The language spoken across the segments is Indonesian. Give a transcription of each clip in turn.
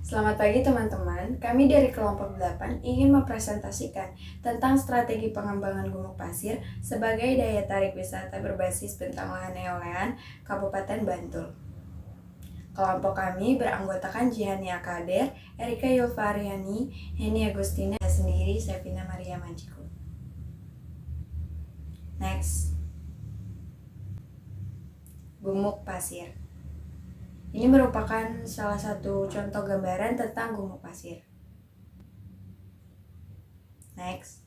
Selamat pagi teman-teman, kami dari kelompok 8 ingin mempresentasikan tentang strategi pengembangan Gumuk Pasir sebagai daya tarik wisata berbasis bentang lahan neolean Kabupaten Bantul. Kelompok kami beranggotakan Jihania Kader, Erika Yulvariani, Heni Agustina, dan sendiri Sevina Maria Majiku. Next, Gumuk Pasir. Ini merupakan salah satu contoh gambaran tentang gumuk pasir. Next.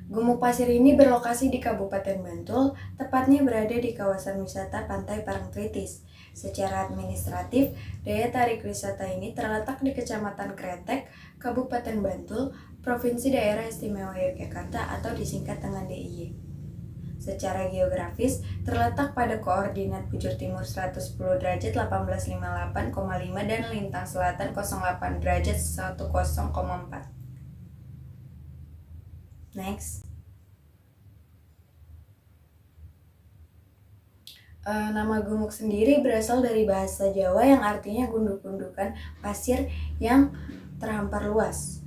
Gumuk pasir ini berlokasi di Kabupaten Bantul, tepatnya berada di kawasan wisata Pantai Parangtritis. Secara administratif, daya tarik wisata ini terletak di Kecamatan Kretek, Kabupaten Bantul, Provinsi Daerah Istimewa Yogyakarta atau disingkat dengan DIY. Secara geografis, terletak pada koordinat bujur timur 110 derajat 1858,5 dan lintang selatan 08 derajat 10,4. Next. Nama gumuk sendiri berasal dari bahasa Jawa yang artinya gunduk-gundukan pasir yang terhampar luas.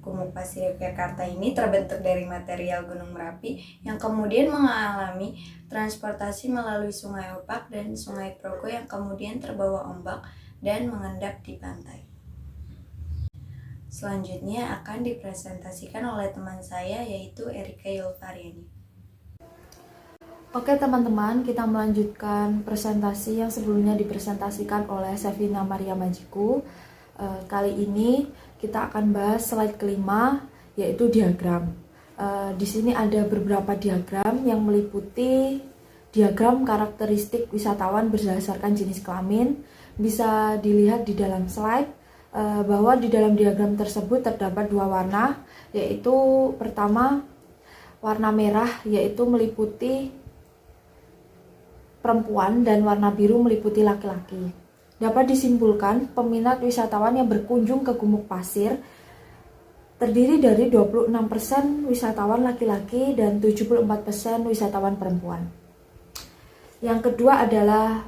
Gumuk Pasir Yogyakarta ini terbentuk dari material Gunung Merapi yang kemudian mengalami transportasi melalui Sungai Opak dan Sungai Progo yang kemudian terbawa ombak dan mengendap di pantai. Selanjutnya akan dipresentasikan oleh teman saya yaitu Erika Yulvariani. Oke teman-teman, kita melanjutkan presentasi yang sebelumnya dipresentasikan oleh Sevina Maria Majiku. Kali ini kita akan bahas slide kelima, yaitu diagram. Di sini ada beberapa diagram yang meliputi diagram karakteristik wisatawan berdasarkan jenis kelamin. Bisa dilihat di dalam slide bahwa di dalam diagram tersebut terdapat dua warna, yaitu pertama warna merah, yaitu meliputi perempuan, dan warna biru meliputi laki-laki. Dapat disimpulkan, peminat wisatawan yang berkunjung ke Gumuk Pasir terdiri dari 26% wisatawan laki-laki dan 74% wisatawan perempuan. Yang kedua adalah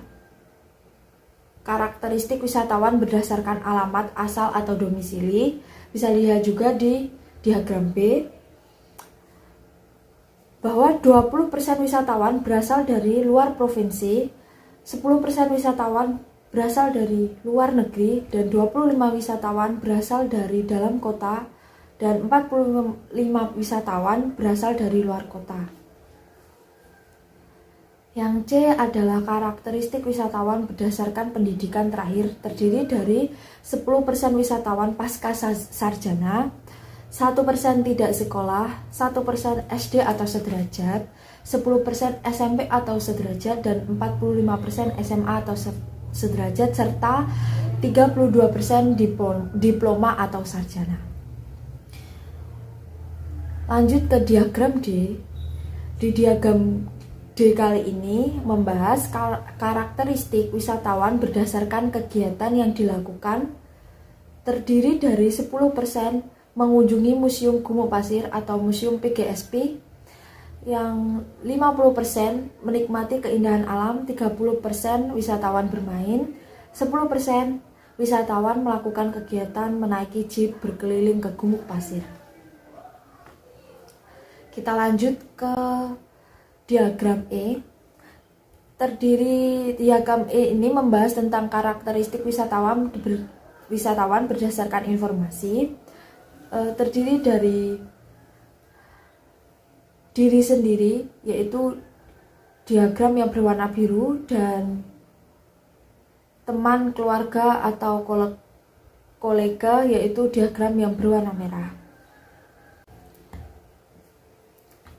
karakteristik wisatawan berdasarkan alamat asal atau domisili. Bisa dilihat juga di diagram B bahwa 20% wisatawan berasal dari luar provinsi, 10% wisatawan berasal dari luar negeri, dan 25 wisatawan berasal dari dalam kota, dan 45 wisatawan berasal dari luar kota. Yang C adalah karakteristik wisatawan berdasarkan pendidikan terakhir, terdiri dari 10% wisatawan pasca sarjana, 1% tidak sekolah, 1% SD atau sederajat, 10% SMP atau sederajat, dan 45% SMA atau sederajat, serta 32% diploma atau sarjana. Lanjut ke diagram D. Di diagram D kali ini membahas karakteristik wisatawan berdasarkan kegiatan yang dilakukan, terdiri dari 10% mengunjungi Museum Gumuk Pasir atau Museum PGSP, yang 50% menikmati keindahan alam, 30% wisatawan bermain, 10% wisatawan melakukan kegiatan menaiki jeep berkeliling ke Gumuk Pasir. Kita lanjut ke diagram E. Diagram E ini membahas tentang karakteristik wisatawan berdasarkan informasi, terdiri dari diri sendiri, yaitu diagram yang berwarna biru, dan teman, keluarga, atau kolega, yaitu diagram yang berwarna merah.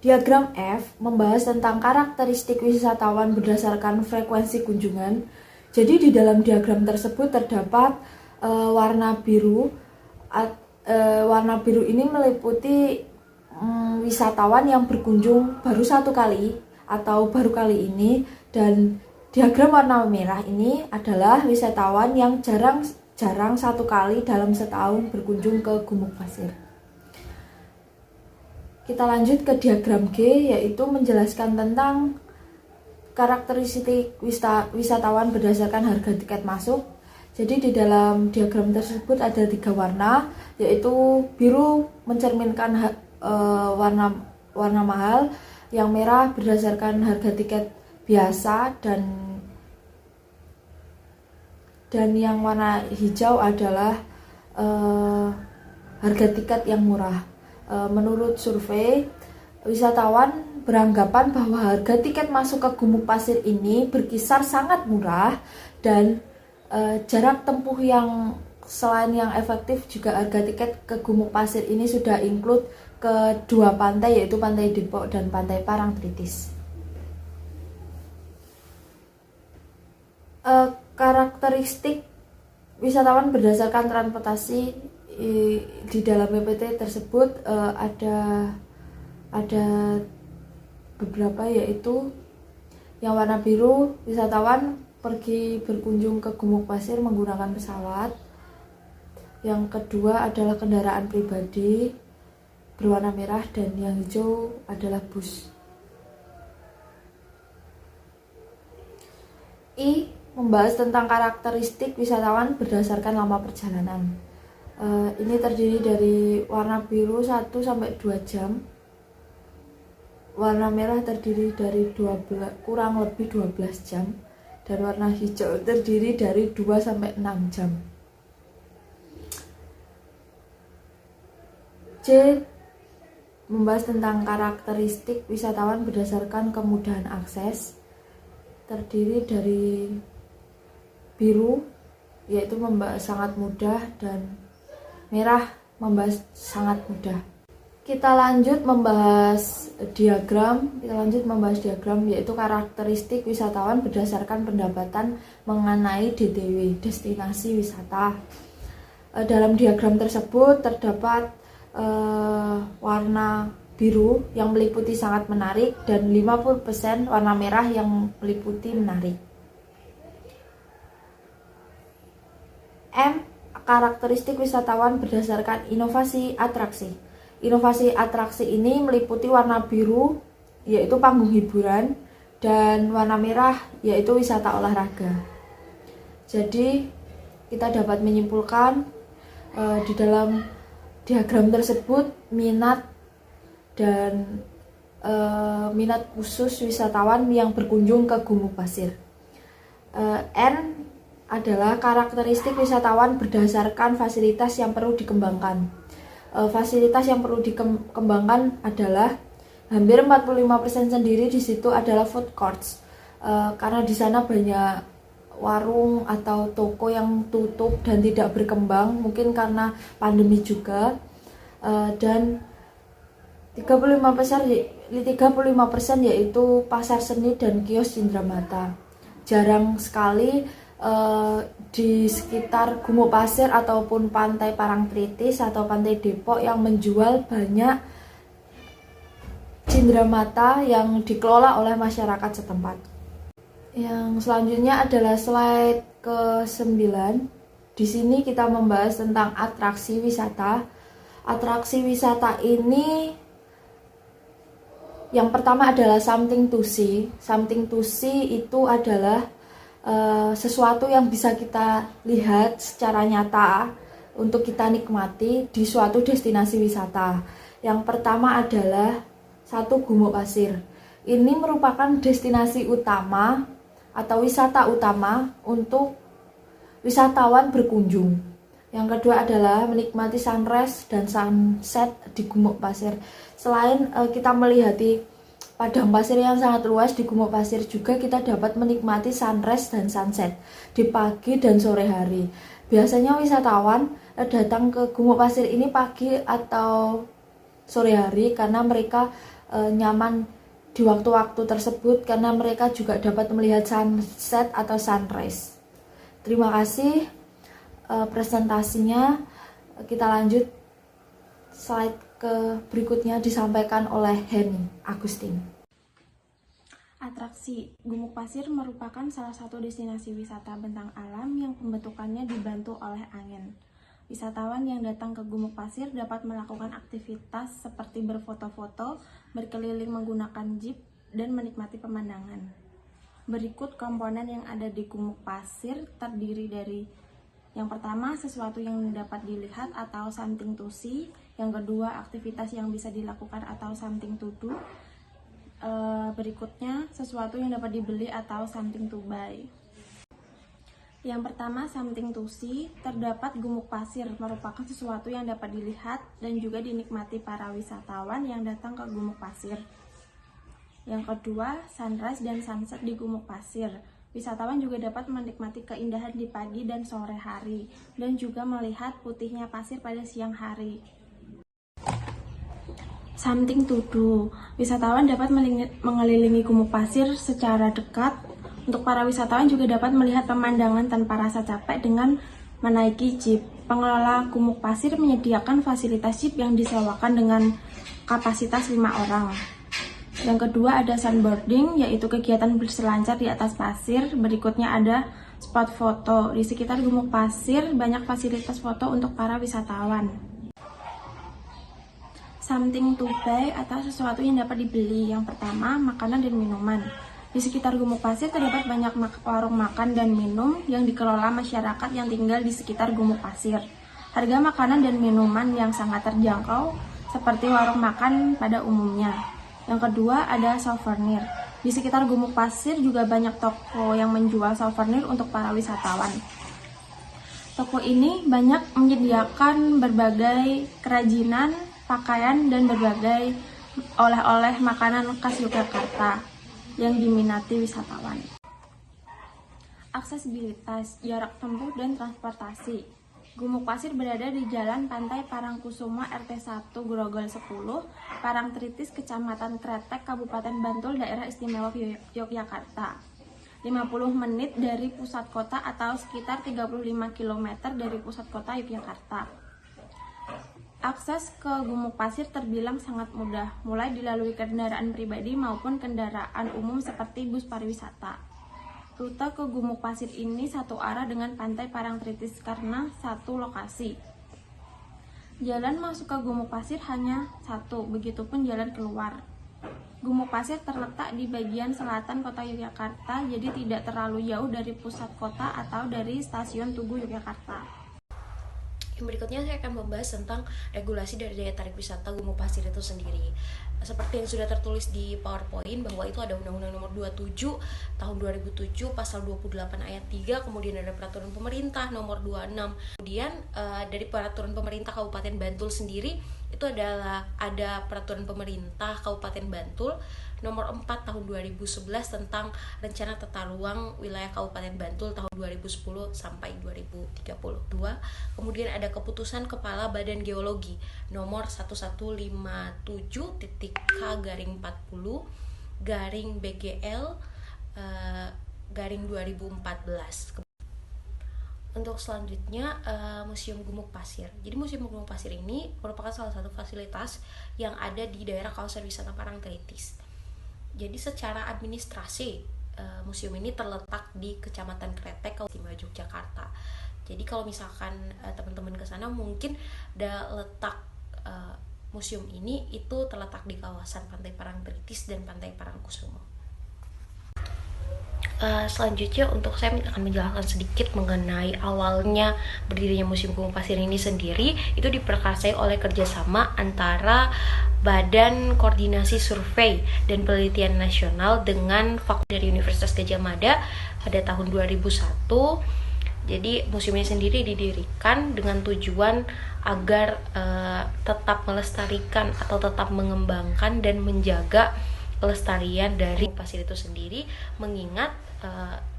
Diagram F membahas tentang karakteristik wisatawan berdasarkan frekuensi kunjungan. Jadi di dalam diagram tersebut terdapat warna biru. Warna biru ini meliputi wisatawan yang berkunjung baru satu kali atau baru kali ini, dan diagram warna merah ini adalah wisatawan yang jarang satu kali dalam setahun berkunjung ke Gumuk Pasir. Kita lanjut ke diagram G, yaitu menjelaskan tentang karakteristik wisatawan berdasarkan harga tiket masuk. Jadi di dalam diagram tersebut ada 3 warna, yaitu biru mencerminkan warna mahal, yang merah berdasarkan harga tiket biasa, dan yang warna hijau adalah harga tiket yang murah. Menurut survei, wisatawan beranggapan bahwa harga tiket masuk ke Gumuk Pasir ini berkisar sangat murah, dan jarak tempuh yang selain yang efektif juga harga tiket ke Gumuk Pasir ini sudah include ke 2 pantai, yaitu Pantai Depok dan Pantai Parangtritis. Karakteristik wisatawan berdasarkan transportasi di dalam PPT tersebut ada beberapa, yaitu yang warna biru, wisatawan pergi berkunjung ke Gumuk Pasir menggunakan pesawat. Yang kedua adalah kendaraan pribadi berwarna merah, dan yang hijau adalah bus. Membahas tentang karakteristik wisatawan berdasarkan lama perjalanan. Ini terdiri dari warna biru 1-2 jam, warna merah terdiri dari kurang lebih 12 jam, dan warna hijau terdiri dari 2-6 jam. C. Membahas tentang karakteristik wisatawan berdasarkan kemudahan akses, terdiri dari biru, yaitu membahas sangat mudah, dan merah membahas sangat mudah. Kita lanjut membahas diagram, yaitu karakteristik wisatawan berdasarkan pendapatan mengenai DTW, destinasi wisata. Dalam diagram tersebut terdapat warna biru yang meliputi sangat menarik, dan 50% warna merah yang meliputi menarik. M. Karakteristik wisatawan berdasarkan inovasi atraksi. Inovasi atraksi ini meliputi warna biru, yaitu panggung hiburan, dan warna merah, yaitu wisata olahraga. Jadi kita dapat menyimpulkan di dalam diagram tersebut minat khusus wisatawan yang berkunjung ke Gumuk Pasir. N adalah karakteristik wisatawan berdasarkan fasilitas yang perlu dikembangkan. Fasilitas yang perlu dikembangkan adalah hampir 45% sendiri di situ adalah food courts, karena di sana banyak warung atau toko yang tutup dan tidak berkembang, mungkin karena pandemi juga. Dan 35% yaitu pasar seni dan kios cindramata. Jarang sekali di sekitar Gumuk Pasir ataupun Pantai Parangtritis atau Pantai Depok yang menjual banyak cindramata yang dikelola oleh masyarakat setempat. Yang selanjutnya adalah slide ke-9. Di sini kita membahas tentang atraksi wisata. Atraksi wisata ini yang pertama adalah something to see. Something to see itu adalah sesuatu yang bisa kita lihat secara nyata untuk kita nikmati di suatu destinasi wisata. Yang pertama adalah Gumuk Pasir. Ini merupakan destinasi utama atau wisata utama untuk wisatawan berkunjung. Yang kedua adalah menikmati sunrise dan sunset di Gumuk Pasir. Selain kita melihati padang pasir yang sangat luas di Gumuk Pasir, juga kita dapat menikmati sunrise dan sunset di pagi dan sore hari. Biasanya wisatawan datang ke Gumuk Pasir ini pagi atau sore hari karena mereka nyaman di waktu-waktu tersebut, karena mereka juga dapat melihat sunset atau sunrise. Terima kasih presentasinya. Kita lanjut slide ke berikutnya, disampaikan oleh Henny Agustin. Atraksi Gumuk Pasir merupakan salah satu destinasi wisata bentang alam yang pembentukannya dibantu oleh angin. Wisatawan yang datang ke Gumuk Pasir dapat melakukan aktivitas seperti berfoto-foto, berkeliling menggunakan jeep, dan menikmati pemandangan. Berikut komponen yang ada di gumuk pasir terdiri dari yang pertama, sesuatu yang dapat dilihat atau something to see. Yang kedua, aktivitas yang bisa dilakukan atau something to do. Berikutnya, sesuatu yang dapat dibeli atau something to buy. Yang pertama, something to see. Terdapat gumuk pasir merupakan sesuatu yang dapat dilihat dan juga dinikmati para wisatawan yang datang ke gumuk pasir. Yang kedua, sunrise dan sunset di gumuk pasir. Wisatawan juga dapat menikmati keindahan di pagi dan sore hari, dan juga melihat putihnya pasir pada siang hari. Something to do. Wisatawan dapat mengelilingi gumuk pasir secara dekat. Untuk para wisatawan juga dapat melihat pemandangan tanpa rasa capek dengan menaiki jeep. Pengelola gumuk pasir menyediakan fasilitas jeep yang disewakan dengan kapasitas 5 orang. Yang kedua ada sunboarding, yaitu kegiatan berselancar di atas pasir. Berikutnya ada spot foto. Di sekitar gumuk pasir banyak fasilitas foto untuk para wisatawan. Something to buy atau sesuatu yang dapat dibeli. Yang pertama, makanan dan minuman. Di sekitar gumuk pasir terdapat banyak warung makan dan minum yang dikelola masyarakat yang tinggal di sekitar gumuk pasir. Harga makanan dan minuman yang sangat terjangkau, seperti warung makan pada umumnya. Yang kedua ada souvenir. Di sekitar gumuk pasir juga banyak toko yang menjual souvenir untuk para wisatawan. Toko ini banyak menyediakan berbagai kerajinan, pakaian, dan berbagai oleh-oleh makanan khas Yogyakarta yang diminati wisatawan. Aksesibilitas, jarak tempuh, dan transportasi. Gumuk pasir berada di Jalan Pantai Parangkusumo RT 1 Grogol 10, Parangtritis, Kecamatan Kretek, Kabupaten Bantul, Daerah Istimewa Yogyakarta. 50 menit dari pusat kota atau sekitar 35 km dari pusat kota Yogyakarta. Akses ke gumuk pasir terbilang sangat mudah, mulai dilalui kendaraan pribadi maupun kendaraan umum seperti bus pariwisata. Rute ke gumuk pasir ini satu arah dengan Pantai Parangtritis karena satu lokasi. Jalan masuk ke gumuk pasir hanya satu, begitupun jalan keluar. Gumuk pasir terletak di bagian selatan kota Yogyakarta, jadi tidak terlalu jauh dari pusat kota atau dari stasiun Tugu Yogyakarta. Yang berikutnya saya akan membahas tentang regulasi dari daya tarik wisata gumuk pasir itu sendiri. Seperti yang sudah tertulis di PowerPoint bahwa itu ada Undang-Undang Nomor 27 Tahun 2007 Pasal 28 Ayat 3, kemudian ada Peraturan Pemerintah Nomor 26. Kemudian dari Peraturan Pemerintah Kabupaten Bantul sendiri itu adalah ada Peraturan Pemerintah Kabupaten Bantul Nomor 4 Tahun 2011 tentang Rencana Tata Ruang Wilayah Kabupaten Bantul tahun 2010 sampai 2032. Kemudian ada Keputusan Kepala Badan Geologi Nomor 1157.K/BGL/2014. Untuk selanjutnya Museum Gumuk Pasir. Jadi Museum Gumuk Pasir ini merupakan salah satu fasilitas yang ada di daerah kawasan wisata Parangtritis. Jadi secara administrasi museum ini terletak di Kecamatan Kretek, Kabupaten Yogyakarta. Jadi kalau misalkan teman-teman ke sana mungkin letak museum ini itu terletak di kawasan Pantai Parangtritis dan Pantai Parangkusumo. Selanjutnya untuk saya akan menjelaskan sedikit mengenai awalnya berdirinya Museum Gumuk Pasir ini sendiri. Itu diprakarsai oleh kerjasama antara Badan Koordinasi Survei dan Penelitian Nasional dengan Fakultas dari Universitas Gadjah Mada pada tahun 2001. Jadi museum ini sendiri didirikan dengan tujuan agar tetap melestarikan atau tetap mengembangkan dan menjaga kelestarian dari pasir itu sendiri, mengingat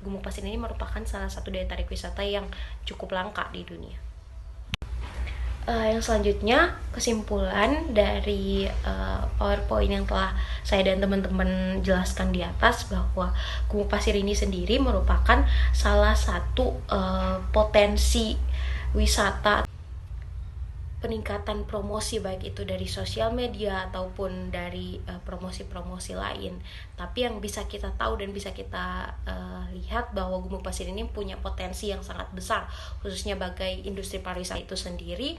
gumuk pasir ini merupakan salah satu daya tarik wisata yang cukup langka di dunia. Yang selanjutnya, kesimpulan dari PowerPoint yang telah saya dan teman-teman jelaskan di atas, bahwa gumuk pasir ini sendiri merupakan salah satu potensi wisata, peningkatan promosi baik itu dari sosial media ataupun dari promosi-promosi lain. Tapi yang bisa kita tahu dan bisa kita lihat bahwa gumuk pasir ini punya potensi yang sangat besar, khususnya bagi industri pariwisata itu sendiri,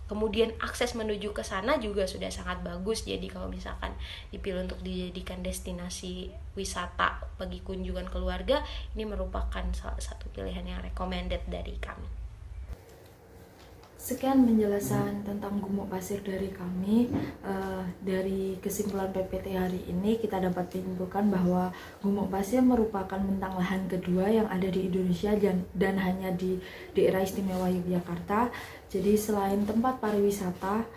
Kemudian akses menuju ke sana juga sudah sangat bagus. Jadi kalau misalkan dipilih untuk dijadikan destinasi wisata bagi kunjungan keluarga, ini merupakan salah satu pilihan yang recommended dari kami. Sekian penjelasan tentang Gumuk Pasir dari kami. Dari kesimpulan PPT hari ini kita dapat menyimpulkan bahwa Gumuk Pasir merupakan bentang lahan kedua yang ada di Indonesia dan hanya di daerah istimewa Yogyakarta. Jadi selain tempat pariwisata,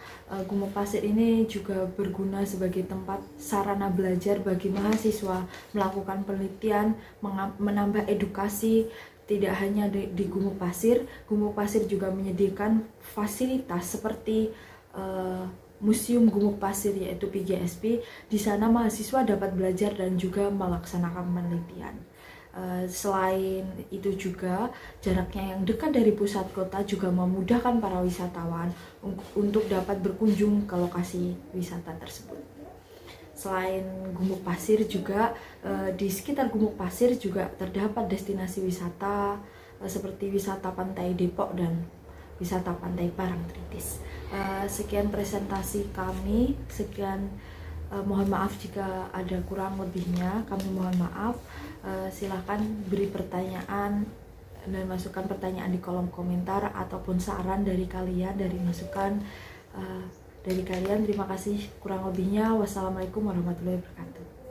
Gumuk Pasir ini juga berguna sebagai tempat sarana belajar bagi mahasiswa melakukan penelitian, menambah edukasi. Tidak hanya di Gumuk Pasir juga menyediakan fasilitas seperti Museum Gumuk Pasir yaitu PGSP. Di sana mahasiswa dapat belajar dan juga melaksanakan penelitian. Selain itu juga jaraknya yang dekat dari pusat kota juga memudahkan para wisatawan untuk dapat berkunjung ke lokasi wisata tersebut. Selain Gumuk Pasir juga di sekitar Gumuk Pasir juga terdapat destinasi wisata seperti wisata Pantai Depok dan wisata Pantai Parangtritis. Sekian presentasi kami, mohon maaf jika ada kurang lebihnya, kami mohon maaf. Silahkan beri pertanyaan dan masukkan pertanyaan di kolom komentar ataupun saran dari kalian, dari masukan dari kalian. Terima kasih, kurang lebihnya wassalamualaikum warahmatullahi wabarakatuh.